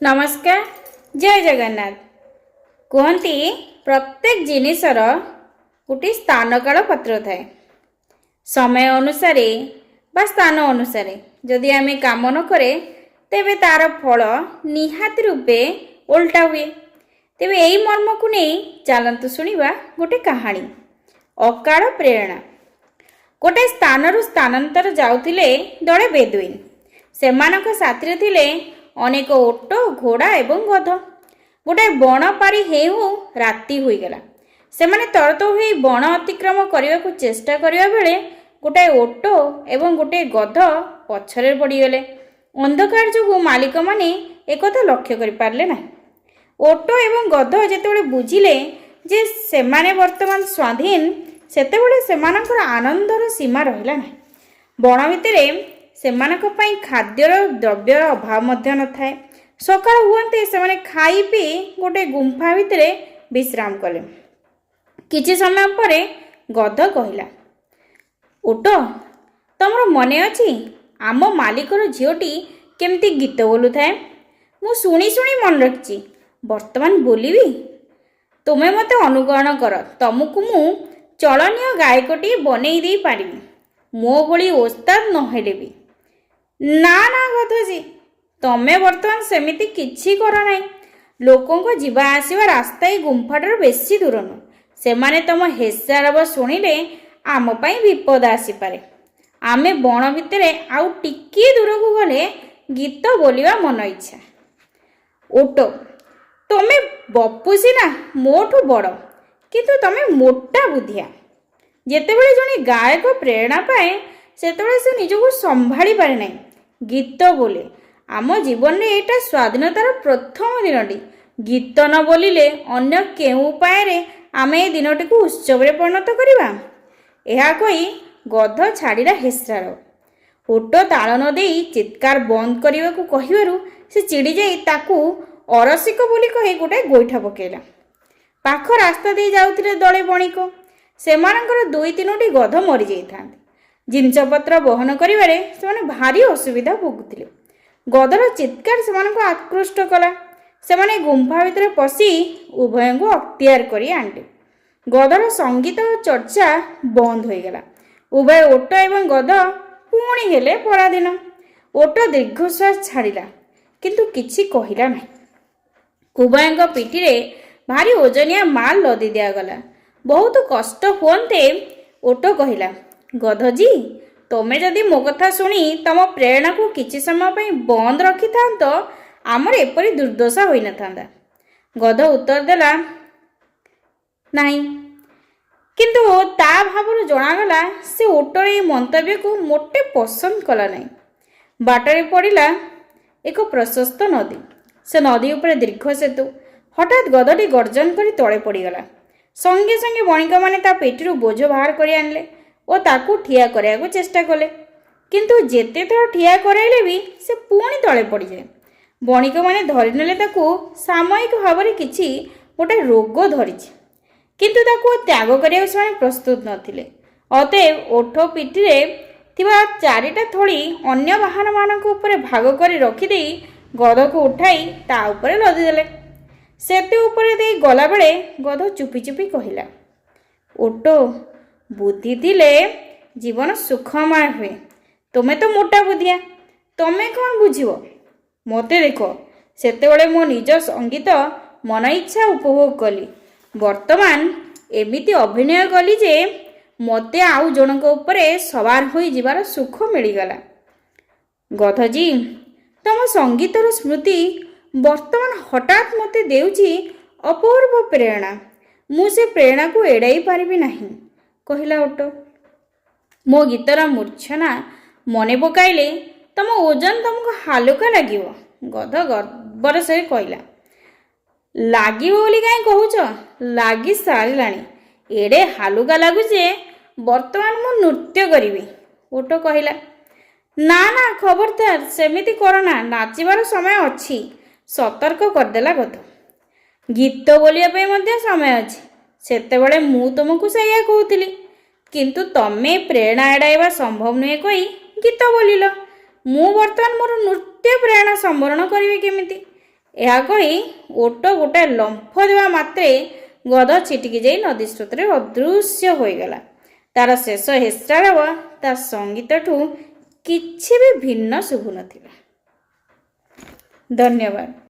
नमस्कार। जय जगन्नाथ। कहती प्रत्येक जिनिसर गोटे स्थान काल पत्र थाए। समय अनुसार बा स्थान अनुसार जदि आम काम न करे तेबे तार फल निहाती रूपे ओल्टा हुए। तेबे यही मर्म को नहीं चलतु शुणा गोटे कहानी अकाल प्रेरणा। गोटे स्थान स्थानांतर जाउथिले दले बेदुइन। सेमानक साथी थिले अनेक ओट घोड़ा एवं गध। गोटे बण पारी हेउ राति होईगला। सेमाने तरत हुई बण अतिक्रम करने को चेष्टा करिया बेले गोटे ओट एवं गोटे गध पछरे पड़गले। अंधकार जो मालिक माने एक लक्ष्य करि पारले ना। ओट एवं गध जेतेबेले बुझिले जे सेमाने वर्तमान स्वाधीन सेतेबेले सेमानकर आनंदर सीमा रहिला ना। बण भितरे सेमानक पई खाद्यर द्रव्यर अभाव मध्य न थाए। सकाळ हुअन्ते सेमाने खाई पी गोटे गुंफा भितरे विश्राम कले। किछि समय परे गध कहिला, ओट तमर मने अछि आम मालिकर झीओटी केमती गीत बोलु थाए? मु शुणी शुणी मन रखिछि, वर्तमान बोलिबी। तुमे मते अनुकरण कर, तमकु मु चलनीय गायकटी बनेई देई पारिबी, मो भली ओस्ताद न हेले भी। ना ना गधजी, तमे वर्तमान सेमिति किछि कर नाही। लोकों को जीवा आसीबा रास्ता ए गुंफाटर बेसी दूर न। सेमाने तम हेसारब शुणिले आम पई विपद आसी पारे। आमे बण भितरे आउ टिकी दूर को गले गीत बोलिबा मन इच्छा। ओटो तमे बपुसी ना मोठू बड़, किंतु तमे मोटा बुद्धिया। जेतेबेले जने गायक प्रेरणा पाए सेतेबेले से निजको संभाली पारे नाही। गीत बोले आम जीवन में एटा स्वाधीनतार प्रथम दिनटी। गीत न बोलिले अन्य केउ उपाय रे आमे ए दिनटी को उत्सव रे परिणत करिबा? एहा कही गध छाड़िला हेस्रार। ओट ताल न देई चित्कार बंद करिबा को कहिबारु से चिड़ी जाई ताकू अरसिक बोली कहि गोटे गोइठा पकेला। पाख रास्ता दे जाउथिले दळे बणिक। सेमानकर दुई तीनोटी गध मरी जाइथांते। जिनसपत्र बहन करिबारे सेमाने भारी असुविधा भोगुथिले। गदर चित्कार सेमानको आकृष्ट कला। सेमाने गुंफा भितर पसी उभय को अख्तियार करी आनले। गदर संगीत और चर्चा बंद हो गला। उभय ओट एवं गध पुणी हेले पराधीन। ओट दीर्घश्वास छाड़िला किंतु किछि कहिला नाही। उभयଙ୍କ पिठिरे भारी ओजनिया माल लदी दियागला। बहुत कष्ट हुअन्ते ओट कहिला, गधजी तमे जदि मो कथा शुणी तम प्रेरणा को किछि समय पई बंद रखि थांत आमर एपरि दुर्दशा होई न थांदा। गध उत्तर देला, नाही, किंतु ता भावरु जणागला से ओटर ए मंतव्य को मोटे पसंद कला नाही। बाटरे पड़िला एक प्रशस्त नदी। से नदी उपरे दीर्घ सेतु। हठात गधटी गर्जन करी तळे पड़ीगला। संगे संगे बणिक माने ता पेटिरु बोझ बाहर करी आनले और ताकू ठिया कराया चेष्टा कले। किंतु जेते थर ठिया कराइले भी से पुणी तळे पड़ी जाए। बणिक माने धरि नेले ताकू सामयिक भाव में किछि गोटे रोग धरिछि, किंतु ताकू त्याग करिया से प्रस्तुत नथिले। अतएव ओठ पिठिरे थिबा चारिटा थोड़ी अन्य वाहन मानक ऊपर भाग करी रखि देई गध को उठाई ता ऊपर लदी देले। सेते ऊपर देई गला बेले गध चुपी चुपी कहिला, ओटो बुद्धि थिले जीवन सुखमय हुए। तुमे तो मोटा बुद्धिया, तमे कौन बुझिबो? मते देख, सेतेबेले मो निज संगीत मन इच्छा उपभोग कली। वर्तमान एमिति अभिनय कली जे मते आउ जनक उपरे सवार होई जिबार सुख मिलिगला। गधजी तम संगीतर स्मृति वर्तमान हठात मते देउची अपूर्व प्रेरणा। मु से प्रेरणा को एड़ाई पारिबी नाही, कहिला ओट। मो गीतर मूर्छना मने पकाइले तम ओजन तुमको हालुका लागिव, गध गर्वर से कहला। लागिव बोली काई कहूच, लागी सारिलाणी। एड़े हालुका लागुचे वर्तमान मु नृत्य करिबी, ओट कहला। ना ना खबरदार सेमिति करना, नाचिबार समय अछि, सतर्क करदेला गध। गीत बोलिया पे मध्य समय अछि, सेतेबेले मु तुमको सैया कहूतिली, किंतु तमे प्रेरणा एड़ाइबा संभव नुहे कही गीत बोलिल। मु वर्तमान मोर नृत्य प्रेरणा संवरण करिबी केमिति? ଏହା କହି ଓଟ ଗୋଟାଏ ଲମ୍ଫ ଦେବା ମାତ୍ରେ ଗଧ ଛିଟିକି ଯାଇ ନଦୀ ସ୍ରୋତରେ ଅଦୃଶ୍ୟ ହୋଇଗଲା। ତାର ଶେଷ ହେସ୍ରାରବ ତା ସଙ୍ଗୀତଠୁ କିଛି ବି ଭିନ୍ନ ଶୁଭୁନଥିଲା। ଧନ୍ୟବାଦ।